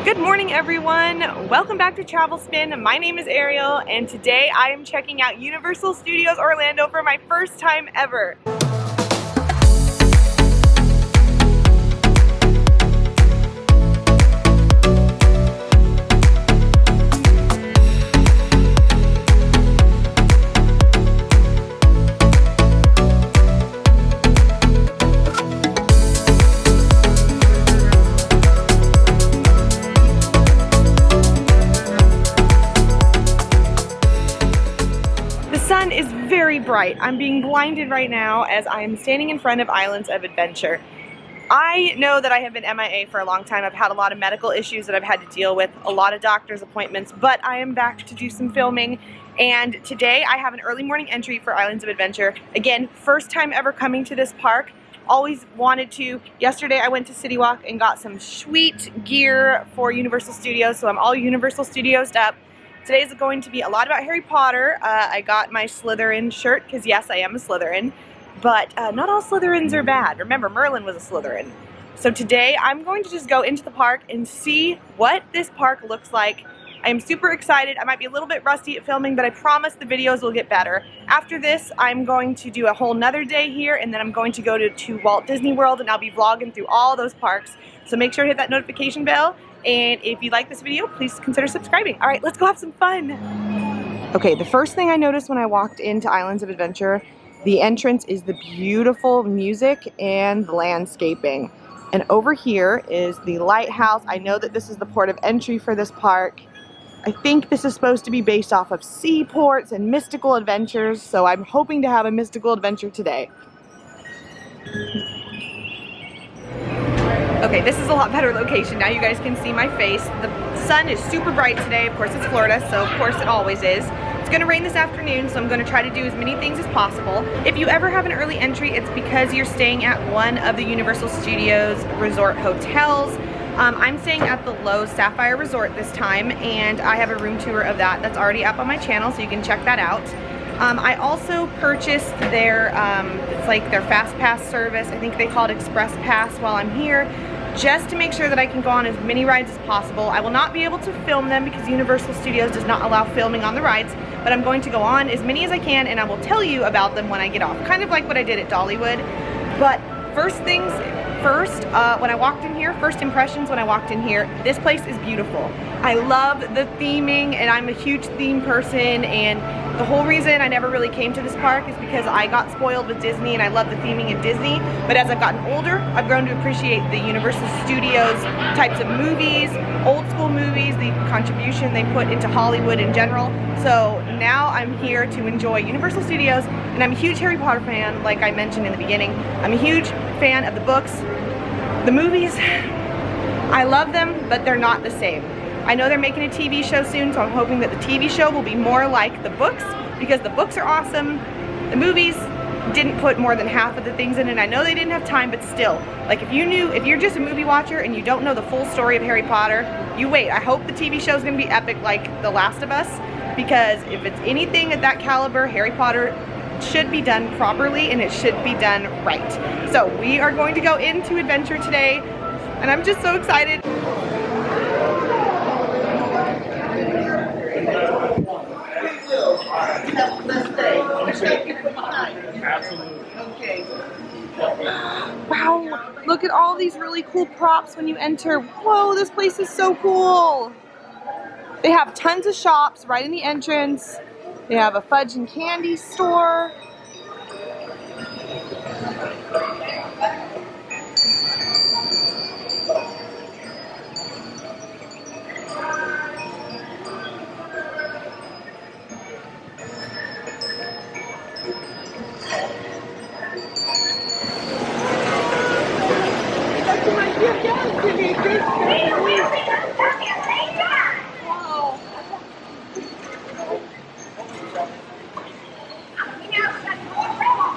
Good morning, everyone. Welcome back to Travel Spin. My name is Ariel, and today I am checking out Universal Studios Orlando for my first time ever. The sun is very bright. I'm being blinded right now as I am standing in front of Islands of Adventure. I know that I have been MIA for a long time. I've had a lot of medical issues that I've had to deal with, a lot of doctor's appointments, but I am back to do some filming. And today I have an early morning entry for Islands of Adventure. Again, first time ever coming to this park. Always wanted to. Yesterday I went to City Walk and got some sweet gear for Universal Studios, so I'm all Universal Studios up. Today is going to be a lot about Harry Potter. I got my Slytherin shirt because yes, I am a Slytherin, but not all Slytherins are bad. Remember, Merlin was a Slytherin. So today I'm going to just go into the park and see what this park looks like. I am super excited. I might be a little bit rusty at filming, but I promise the videos will get better. After this, I'm going to do a whole nother day here, and then I'm going to go to Walt Disney World, and I'll be vlogging through all those parks. So make sure to hit that notification bell. And if you like this video, please consider subscribing. All right, let's go have some fun. Okay, the first thing I noticed when I walked into Islands of Adventure, the entrance is the beautiful music and the landscaping. And over here is the lighthouse. I know that this is the port of entry for this park. I think this is supposed to be based off of seaports and mystical adventures, so I'm hoping to have a mystical adventure today. Okay, this is a lot better location. Now you guys can see my face. The sun is super bright today. Of course, it's Florida, so of course it always is. It's gonna rain this afternoon, so I'm gonna try to do as many things as possible. If you ever have an early entry, it's because you're staying at one of the Universal Studios resort hotels. I'm staying at the Loews Sapphire Resort this time, and I have a room tour of that that's already up on my channel, so you can check that out. I also purchased their, it's like their Fast Pass service. I think they call it Express Pass while I'm here, just to make sure that I can go on as many rides as possible. I will not be able to film them because Universal Studios does not allow filming on the rides, but I'm going to go on as many as I can, and I will tell you about them when I get off. Kind of like what I did at Dollywood. But first things first, when I walked in here, first impressions when I walked in here, this place is beautiful. I love the theming, and I'm a huge theme person, and the whole reason I never really came to this park is because I got spoiled with Disney and I love the theming in Disney. But as I've gotten older, I've grown to appreciate the Universal Studios types of movies, old school movies, the contribution they put into Hollywood in general. So now I'm here to enjoy Universal Studios, and I'm a huge Harry Potter fan, like I mentioned in the beginning. I'm a huge fan of the books. The movies, I love them, but they're not the same. I know they're making a TV show soon, so I'm hoping that the TV show will be more like the books, because the books are awesome. The movies didn't put more than half of the things in it. I know they didn't have time, but still, like if you're just a movie watcher and you don't know the full story of Harry Potter, you wait. I hope the TV show is going to be epic like The Last of Us, because if it's anything at that caliber, Harry Potter should be done properly and it should be done right. So we are going to go into Adventure today, and I'm just so excited. Wow, look at all these really cool props when you enter. Whoa, this place is so cool. They have tons of shops right in the entrance. They have a fudge and candy store.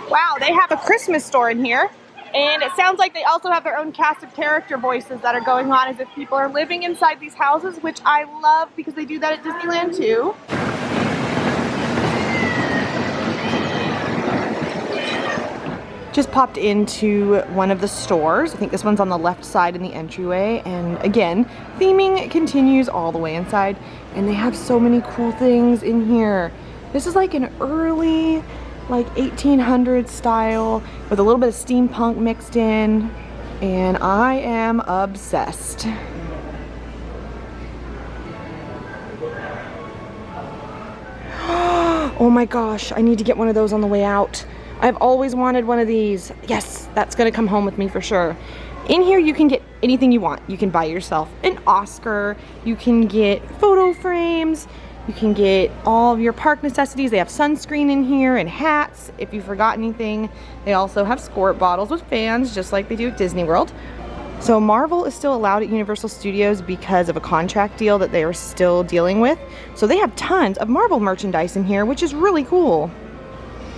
Wow, they have a Christmas store in here, and it sounds like they also have their own cast of character voices that are going on as if people are living inside these houses, which I love because they do that at Disneyland too. Just popped into one of the stores. I think this one's on the left side in the entryway. And again, theming continues all the way inside. And they have so many cool things in here. This is like an early, like 1800s style with a little bit of steampunk mixed in. And I am obsessed. Oh my gosh, I need to get one of those on the way out. I've always wanted one of these. Yes, that's gonna come home with me for sure. In here you can get anything you want. You can buy yourself an Oscar, you can get photo frames, you can get all of your park necessities. They have sunscreen in here and hats if you forgot anything. They also have squirt bottles with fans just like they do at Disney World. So Marvel is still allowed at Universal Studios because of a contract deal that they are still dealing with. So they have tons of Marvel merchandise in here, which is really cool.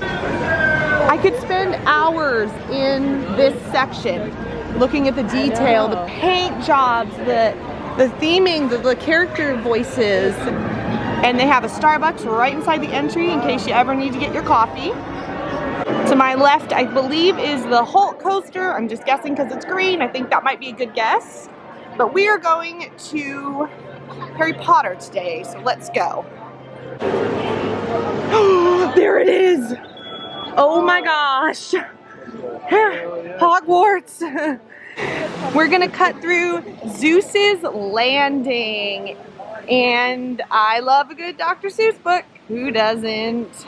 I could spend hours in this section looking at the detail, the paint jobs, the theming, the character voices. And they have a Starbucks right inside the entry in case you ever need to get your coffee. To my left, I believe, is the Hulk coaster. I'm just guessing because it's green. I think that might be a good guess. But we are going to Harry Potter today, so let's go. There it is! Oh my gosh! Hogwarts! We're gonna cut through Zeus's Landing. And I love a good Dr. Seuss book. Who doesn't?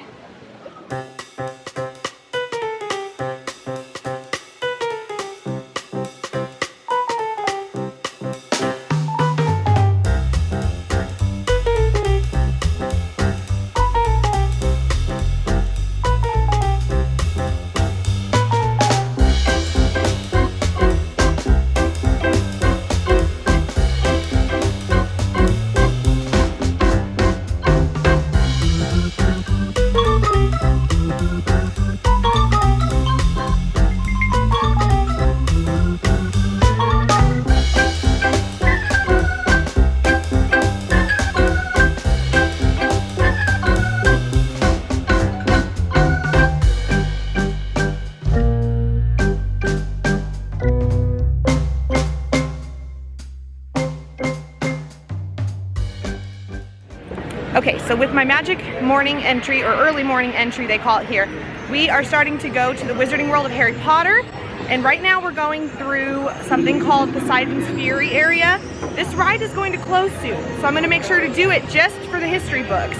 Okay, so with my magic morning entry, or early morning entry they call it here, we are starting to go to the Wizarding World of Harry Potter. And right now we're going through something called Poseidon's Fury area. This ride is going to close soon, so I'm gonna make sure to do it just for the history books.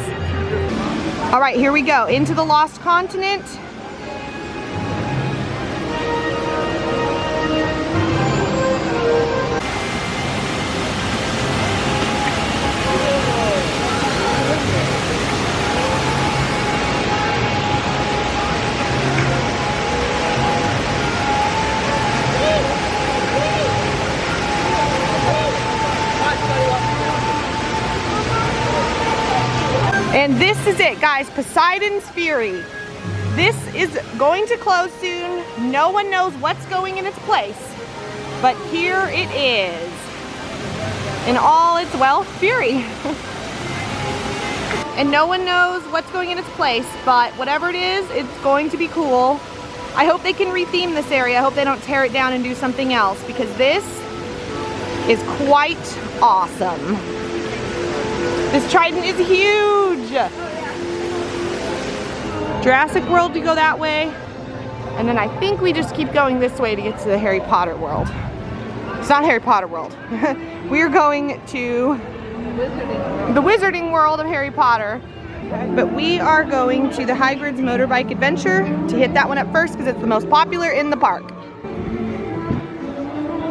All right, here we go, into the Lost Continent. And this is it, guys, Poseidon's Fury. This is going to close soon. No one knows what's going in its place, but here it is in all its, well, fury. And no one knows what's going in its place, but whatever it is, it's going to be cool. I hope they can retheme this area. I hope they don't tear it down and do something else, because this is quite awesome. This trident is huge. Jurassic World, we go that way. And then I think we just keep going this way to get to the Harry Potter world. It's not Harry Potter world. We're going to the Wizarding World of Harry Potter. But we are going to the Hagrid's Motorbike Adventure to hit that one up first because it's the most popular in the park.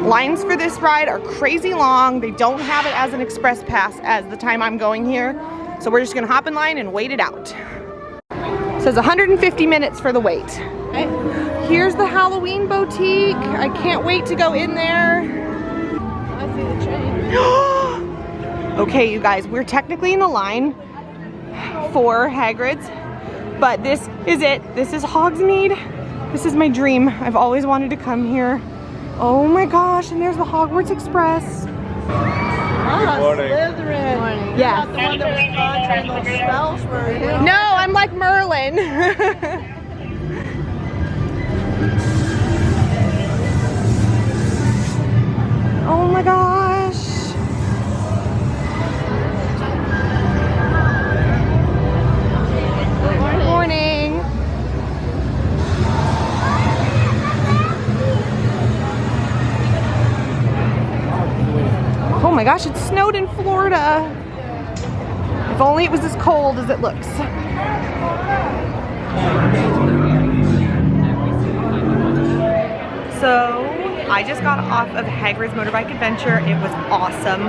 Lines for this ride are crazy long. They don't have it as an express pass as the time I'm going here. So we're just gonna hop in line and wait it out. It says 150 minutes for the wait. Okay. Here's the Halloween boutique. I can't wait to go in there. I see the train. Okay, you guys, we're technically in the line for Hagrid's, but this is it. This is Hogsmeade. This is my dream. I've always wanted to come here. Oh my gosh, and there's the Hogwarts Express. Ah, Slytherin. Morning. Yeah. You're not the one that was conjuring those spells for him. No, I'm like Merlin. Oh my gosh. Good morning. Oh my gosh, it snowed in Florida. If only it was as cold as it looks. So I just got off of Hagrid's Motorbike Adventure. It was awesome.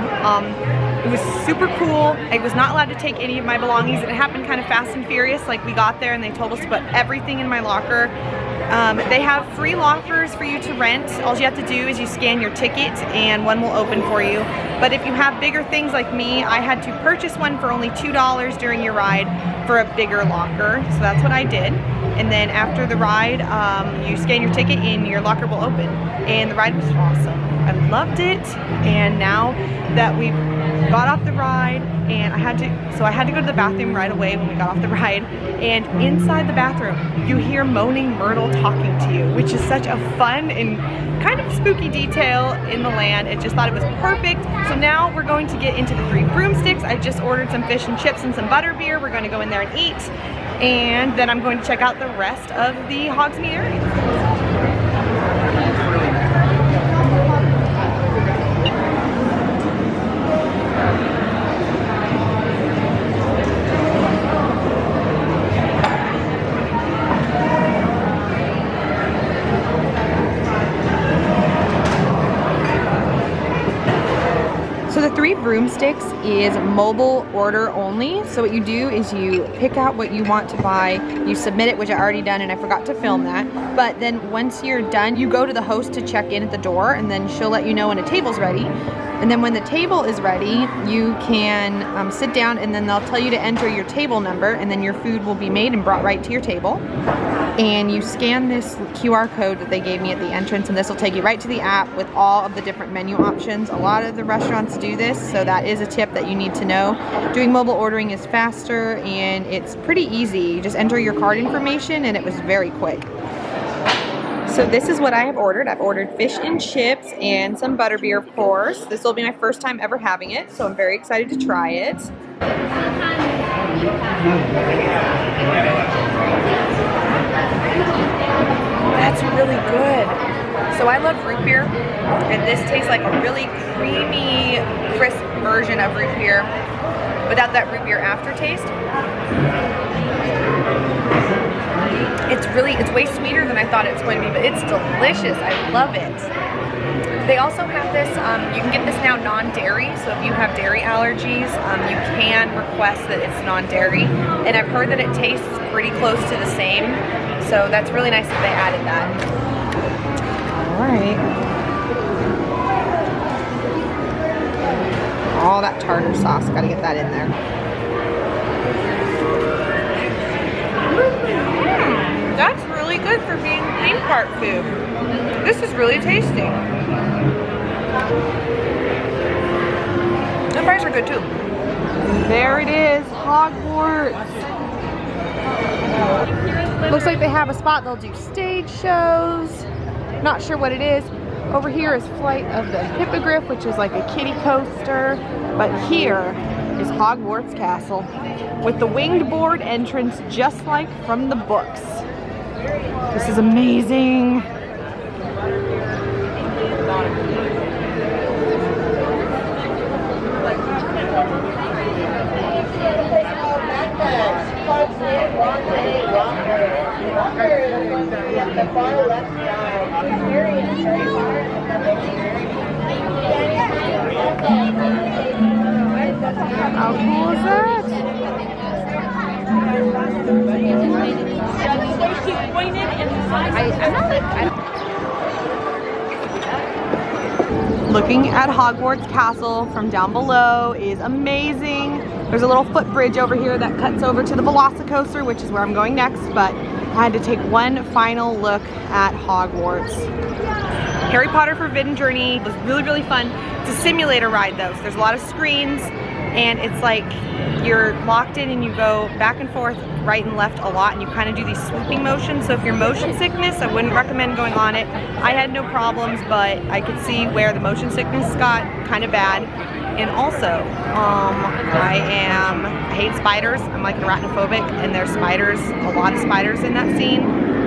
It was super cool. I was not allowed to take any of my belongings. It happened kind of fast and furious. Like, we got there and they told us to put everything in my locker. They have free lockers for you to rent. All you have to do is you scan your ticket and one will open for you. But if you have bigger things like me, I had to purchase one for only $2 during your ride for a bigger locker. So that's what I did. And then after the ride, you scan your ticket and your locker will open. And the ride was awesome. I loved it. And now that we've got off the ride, and I had to go to the bathroom right away when we got off the ride. And inside the bathroom, you hear Moaning Myrtle talking to you, which is such a fun and kind of spooky detail in the land. I just thought it was perfect. So now we're going to get into the 3 broomsticks. I just ordered some fish and chips and some butterbeer. We're going to go in there and eat. And then I'm going to check out the rest of the Hogsmeade area. So the 3 broomsticks is mobile order only. So what you do is you pick out what you want to buy, you submit it, which I already done and I forgot to film that. But then once you're done, you go to the host to check in at the door, and then she'll let you know when a table's ready. And then when the table is ready, you can sit down, and then they'll tell you to enter your table number, and then your food will be made and brought right to your table. And you scan this QR code that they gave me at the entrance, and this will take you right to the app with all of the different menu options. A lot of the restaurants do this, so that is a tip that you need to know. Doing mobile ordering is faster and it's pretty easy. You just enter your card information and it was very quick. So this is what I have ordered. I've ordered fish and chips and some butterbeer, of course. This will be my first time ever having it, so I'm very excited to try it. That's really good. So I love root beer, and this tastes like a really creamy, crisp version of root beer without that root beer aftertaste. It's way sweeter than I thought it was going to be, but it's delicious. I love it. They also have this, you can get this now non-dairy, so if you have dairy allergies, you can request that it's non-dairy. And I've heard that it tastes pretty close to the same, so that's really nice that they added that. All right. All that tartar sauce, gotta get that in there. That's really good for being theme park food. This is really tasty. The fries are good too. There it is, Hogwarts. Looks like they have a spot they'll do stage shows. Not sure what it is. Over here is Flight of the Hippogriff, which is like a kiddie coaster. But here is Hogwarts Castle with the winged board entrance just like from the books. This is amazing. How cool is that? Looking at Hogwarts Castle from down below is amazing. There's a little footbridge over here that cuts over to the Velocicoaster, which is where I'm going next, but I had to take one final look at Hogwarts. Harry Potter Forbidden Journey. It was really, really fun. It's a simulator ride though, so there's a lot of screens, and it's like you're locked in and you go back and forth, right and left a lot, and you kind of do these swooping motions. So if you're motion sickness, I wouldn't recommend going on it. I had no problems, but I could see where the motion sickness got kind of bad. And also, I hate spiders. I'm like arachnophobic, and there's spiders, a lot of spiders in that scene.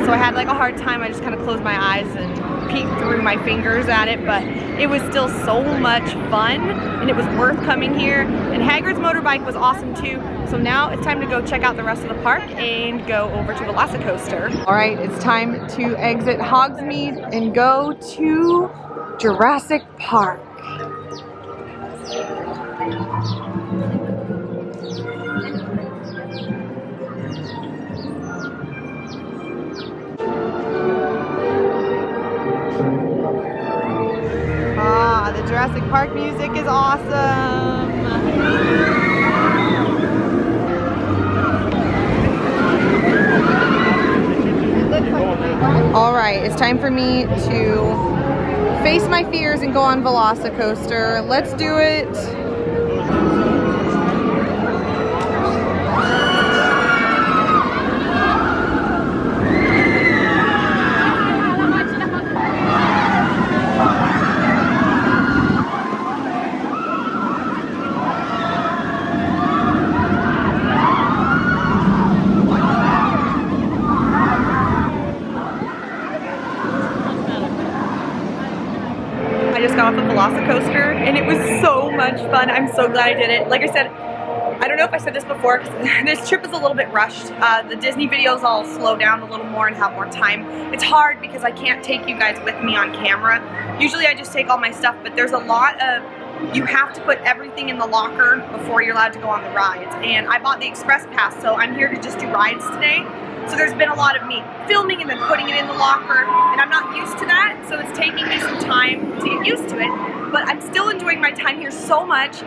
So I had like a hard time. I just kind of closed my eyes and peeked through my fingers at it, but it was still so much fun, and it was worth coming here. And Hagrid's motorbike was awesome too. So now it's time to go check out the rest of the park and go over to Velocicoaster. All right, it's time to exit Hogsmeade and go to Jurassic Park. Ah, the Jurassic Park music is awesome. All right, it's time for me to face my fears and go on Velocicoaster. Let's do it. I just got off the Velocicoaster and it was so much fun. I'm so glad I did it. Like I said, I don't know if I said this before because this trip is a little bit rushed. The Disney videos I'll slow down a little more and have more time. It's hard because I can't take you guys with me on camera. Usually I just take all my stuff, but there's a lot of, you have to put everything in the locker before you're allowed to go on the rides. And I bought the Express Pass, so I'm here to just do rides today. So there's been a lot of me filming and then putting it in the locker, and I'm not used to that, so it's taking me some time to get used to it. But I'm still enjoying my time here so much.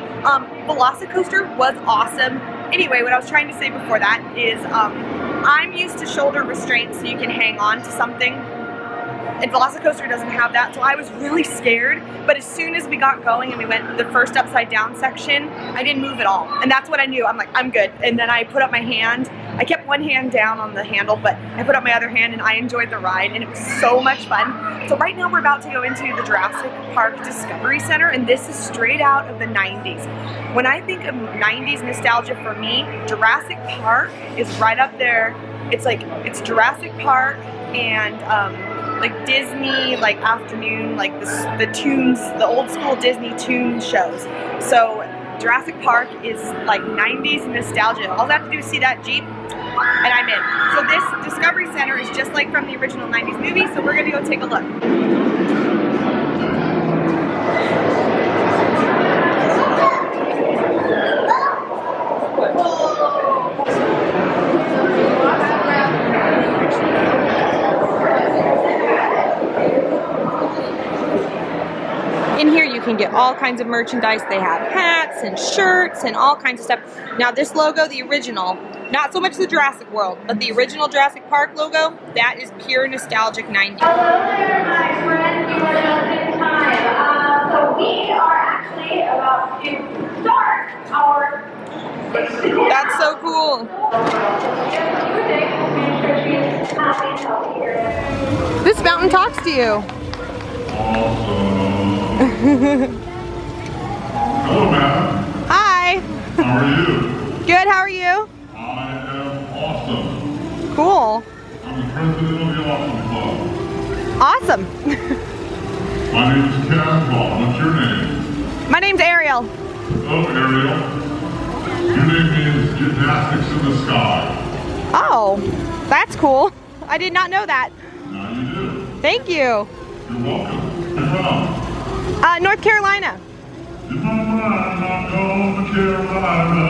Velocicoaster was awesome. Anyway, what I was trying to say before that is I'm used to shoulder restraints so you can hang on to something. And Velocicoaster doesn't have that, so I was really scared. But as soon as we got going and we went the first upside down section, I didn't move at all. And that's what I knew. I'm like, I'm good. And then I put up my hand. I kept one hand down on the handle, but I put up my other hand and I enjoyed the ride, and it was so much fun. So right now we're about to go into the Jurassic Park Discovery Center, and this is straight out of the 90s. When I think of 90s nostalgia for me, Jurassic Park is right up there. It's like, it's Jurassic Park and like Disney, like afternoon, like the tunes, the old school Disney tune shows. So Jurassic Park is like 90s nostalgia. All I have to do is see that Jeep and I'm in. So this Discovery Center is just like from the original 90s movie, so we're gonna go take a look. In here you can get all kinds of merchandise. They have hats and shirts and all kinds of stuff. Now this logo, the original, not so much the Jurassic World, but the original Jurassic Park logo, that is pure nostalgic 90s. Hello there, my friends. You are just in time. So we are actually about to start our... That's so cool. This fountain talks to you. Hello, Matt. Hi. How are you? Good, how are you? I am awesome. Cool. I'm the president of the Awesome Club. Awesome. My name is Ken Paul. What's your name? My name's Ariel. Oh, Ariel. Your name means gymnastics in the sky. Oh, that's cool. I did not know that. Now you do. Thank you. You're welcome. You're from? North Carolina. You're from North Carolina.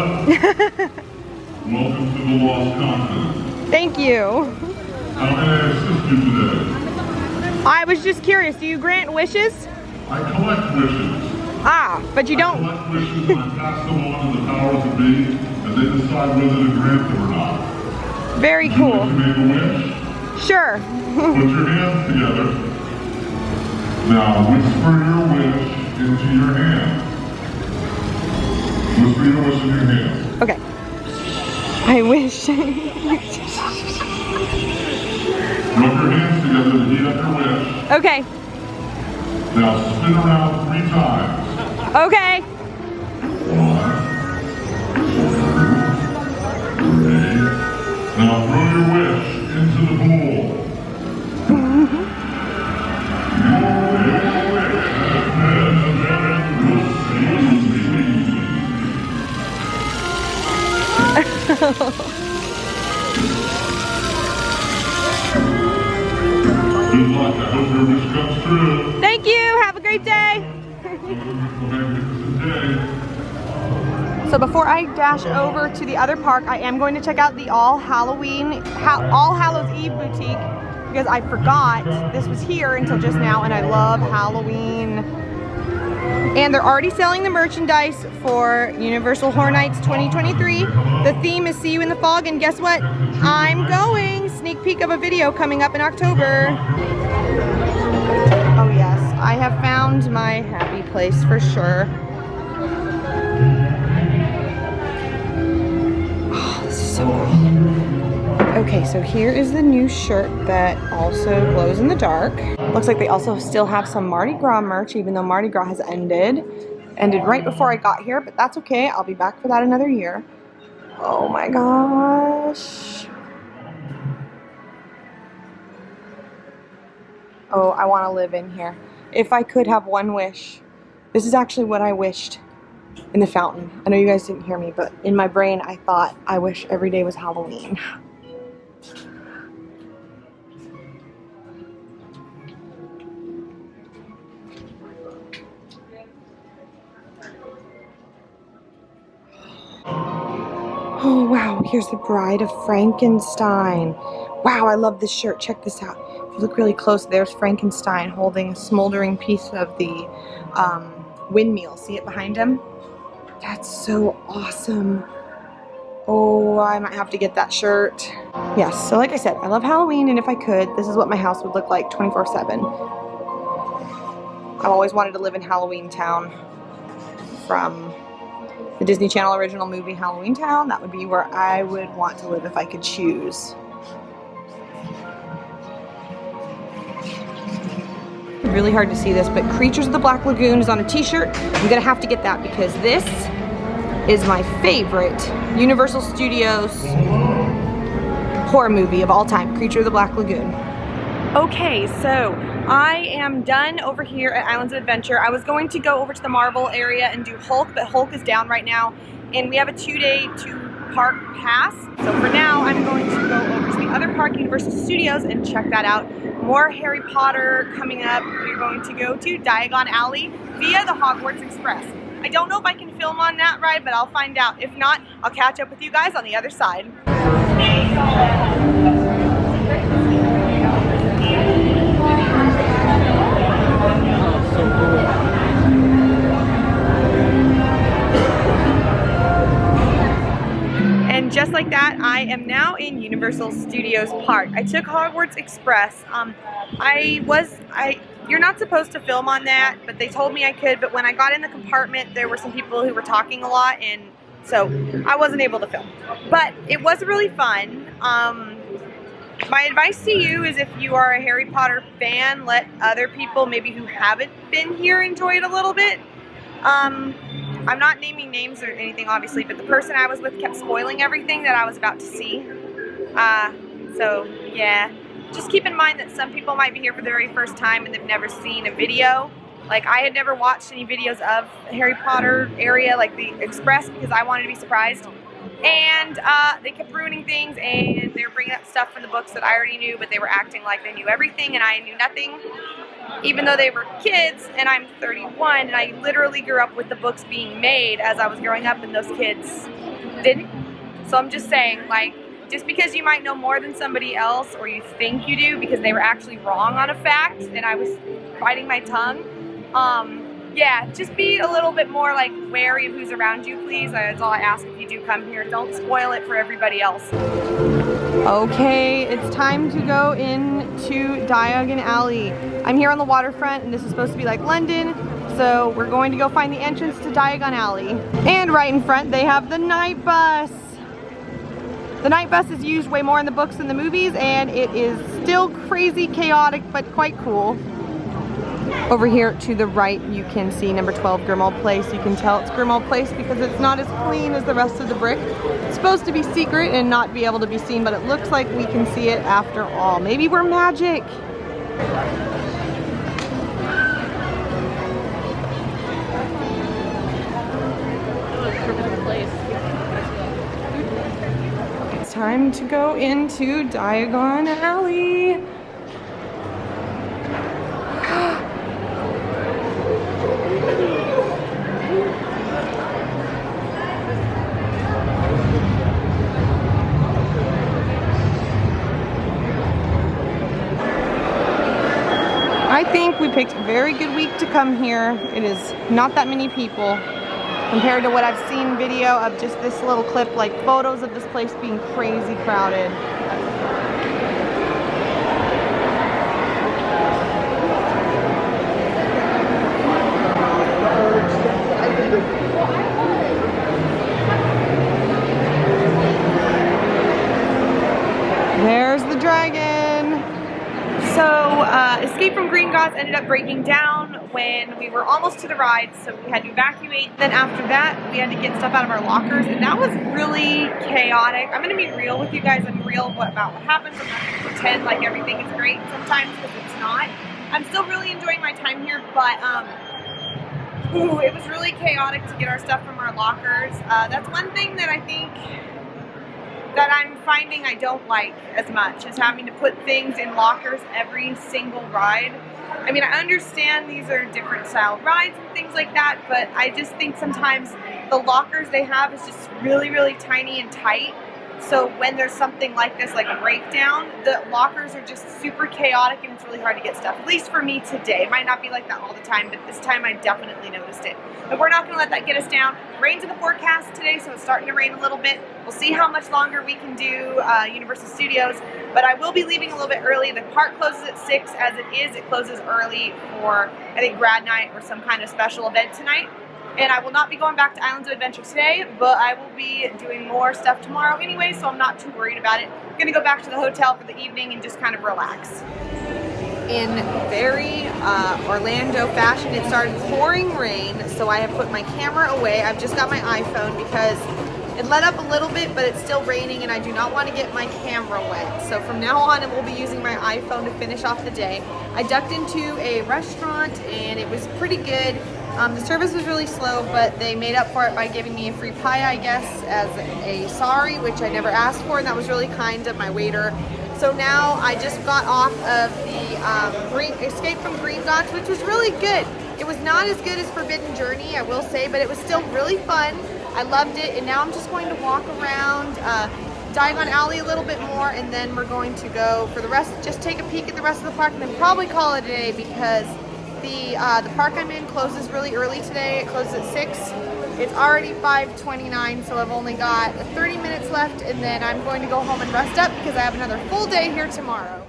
Welcome to the Lost Continent. Thank you. How may I assist you today? I was just curious, do you grant wishes? I collect wishes. Ah, but you I don't. collect wishes and I pass them on to the powers that be, and they decide whether to grant them or not. Very Would you like cool. to make a wish? Sure. Put your hands together. Now whisper your wish into your hand. Whisper your wish in your hand. Okay. I wish. Rub your hands together to heat up your wish. Okay. Now spin around 3 times. Okay. 1, 2, 3. Now throw your wish into the pool. Good luck. I hope your wish comes true. Thank you. Have a great day. So before I dash over to the other park, I am going to check out the All Hallows Eve boutique because I forgot this was here until just now, and I love Halloween. And they're already selling the merchandise for Universal Horror Nights 2023. The theme is See You in the Fog, and guess what? I'm going. Sneak peek of a video coming up in October. Oh yes, I have found my happy place for sure. Oh, this is so cool. Okay, so here is the new shirt that also glows in the dark. Looks like they also still have some Mardi Gras merch, even though Mardi Gras has ended. Ended right before I got here, but that's okay. I'll be back for that another year. Oh my gosh. Oh, I want to live in here. If I could have one wish. This is actually what I wished in the fountain. I know you guys didn't hear me, but in my brain I thought I wish every day was Halloween. Oh wow, here's the Bride of Frankenstein. Wow, I love this shirt. Check this out. If you look really close, there's Frankenstein holding a smoldering piece of the windmill. See it behind him? That's so awesome. Oh, I might have to get that shirt. Yes, so like I said, I love Halloween, and if I could, this is what my house would look like 24/7. I've always wanted to live in Halloween Town. From the Disney Channel original movie Halloween Town, that would be where I would want to live if I could choose. Really hard to see this, but Creatures of the Black Lagoon is on a t-shirt. I'm gonna have to get that because this is my favorite Universal Studios horror movie of all time, Creature of the Black Lagoon. Okay, so I am done over here at Islands of Adventure. I was going to go over to the Marvel area and do Hulk, but Hulk is down right now, and we have a 2-day 2-park pass. So for now, I'm going to go over to the other park, Universal Studios, and check that out. More Harry Potter coming up. We're going to go to Diagon Alley via the Hogwarts Express. I don't know if I can film on that ride, but I'll find out. If not, I'll catch up with you guys on the other side. And just like that, I am now in Universal Studios Park. I took Hogwarts Express. You're not supposed to film on that, but they told me I could, but when I got in the compartment, there were some people who were talking a lot, and so I wasn't able to film. But it was really fun. My advice to you is if you are a Harry Potter fan, let other people maybe who haven't been here enjoy it a little bit. I'm not naming names or anything, obviously, but the person I was with kept spoiling everything that I was about to see. So, yeah. Just keep in mind that some people might be here for the very first time and they've never seen a video. Like, I had never watched any videos of Harry Potter area, like the Express, because I wanted to be surprised. And they kept ruining things, and they were bringing up stuff from the books that I already knew, but they were acting like they knew everything, and I knew nothing. Even though they were kids, and I'm 31, and I literally grew up with the books being made as I was growing up, and those kids didn't. So I'm just saying, like, just because you might know more than somebody else, or you think you do because they were actually wrong on a fact, and I was biting my tongue, Yeah, just be a little bit more like wary of who's around you, please. That's all I ask if you do come here. Don't spoil it for everybody else. Okay, it's time to go into Diagon Alley. I'm here on the waterfront, and this is supposed to be like London, so we're going to go find the entrance to Diagon Alley. And right in front, they have the night bus. The night bus is used way more in the books than the movies, and it is still crazy chaotic, but quite cool. Over here to the right, you can see number 12 Grimmauld Place. You can tell it's Grimmauld Place because it's not as clean as the rest of the brick. It's supposed to be secret and not be able to be seen, but it looks like we can see it after all. Maybe we're magic. It's time to go into Diagon Alley. I think we picked a very good week to come here. It is not that many people compared to what I've seen video of just this little clip, like photos of this place being crazy crowded. There's the dragon. So Escape from Gringotts ended up breaking down when we were almost to the ride, so we had to evacuate. Then after that, we had to get stuff out of our lockers, and that was really chaotic. I'm gonna be real with you guys. I'm real about what happens. I'm not gonna pretend like everything is great sometimes, because it's not. I'm still really enjoying my time here, but it was really chaotic to get our stuff from our lockers. That's one thing that I think that I'm finding I don't like as much, is having to put things in lockers every single ride. I mean, I understand these are different style rides and things like that, but I just think sometimes the lockers they have is just really, really tiny and tight. So when there's something like this, like a breakdown, the lockers are just super chaotic and it's really hard to get stuff. At least for me today. It might not be like that all the time, but this time I definitely noticed it. But we're not going to let that get us down. Rain's in the forecast today, so it's starting to rain a little bit. We'll see how much longer we can do Universal Studios, but I will be leaving a little bit early. The park closes at 6 as it is. It closes early for, I think, grad night or some kind of special event tonight. And I will not be going back to Islands of Adventure today, but I will be doing more stuff tomorrow anyway, so I'm not too worried about it. I'm going to go back to the hotel for the evening and just kind of relax. In very Orlando fashion, it started pouring rain, so I have put my camera away. I've just got my iPhone because it let up a little bit, but it's still raining and I do not want to get my camera wet. So from now on, I will be using my iPhone to finish off the day. I ducked into a restaurant and it was pretty good. The service was really slow, but they made up for it by giving me a free pie, I guess, as a sorry, which I never asked for, and that was really kind of my waiter. So now I just got off of the Escape from Gringotts, which was really good. It was not as good as Forbidden Journey, I will say, but it was still really fun. I loved it, and now I'm just going to walk around Diagon Alley a little bit more, and then we're going to go for the rest, just take a peek at the rest of the park, and then probably call it a day because the park I'm in closes really early today. It closes at 6. It's already 5:29, so I've only got 30 minutes left, and then I'm going to go home and rest up because I have another full day here tomorrow.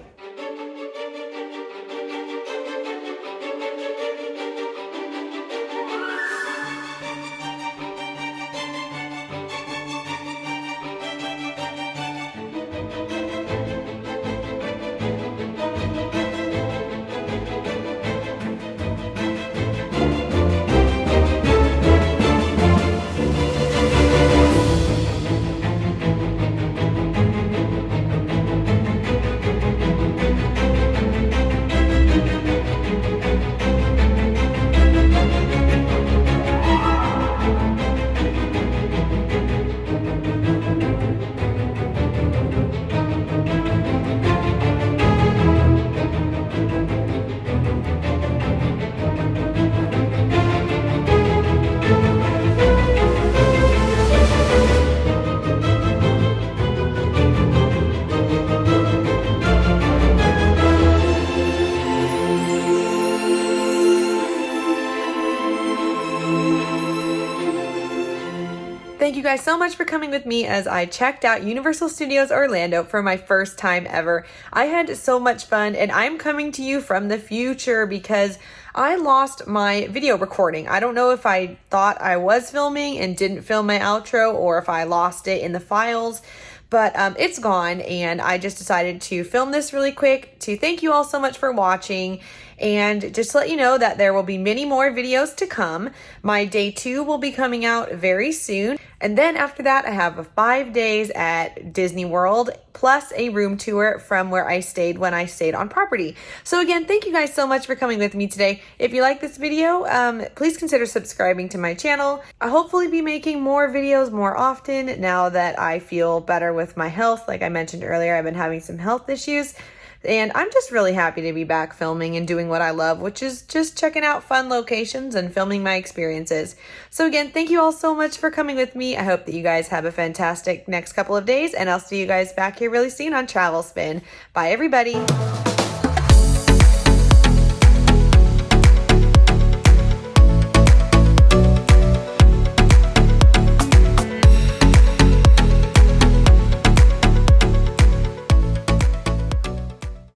Thank you guys so much for coming with me as I checked out Universal Studios Orlando for my first time ever. I had so much fun, and I'm coming to you from the future because I lost my video recording. I don't know if I thought I was filming and didn't film my outro, or if I lost it in the files, but it's gone, and I just decided to film this really quick to thank you all so much for watching, and just to let you know that there will be many more videos to come. My day 2 will be coming out very soon, and then after that I have 5 days at Disney World plus a room tour from where I stayed when I stayed on property. So again, thank you guys so much for coming with me today. If you like this video, please consider subscribing to my channel. I'll hopefully be making more videos more often now that I feel better with my health. Like I mentioned earlier, I've been having some health issues. And I'm just really happy to be back filming and doing what I love, which is just checking out fun locations and filming my experiences. So again, thank you all so much for coming with me. I hope that you guys have a fantastic next couple of days, and I'll see you guys back here really soon on Travel Spin. Bye, everybody.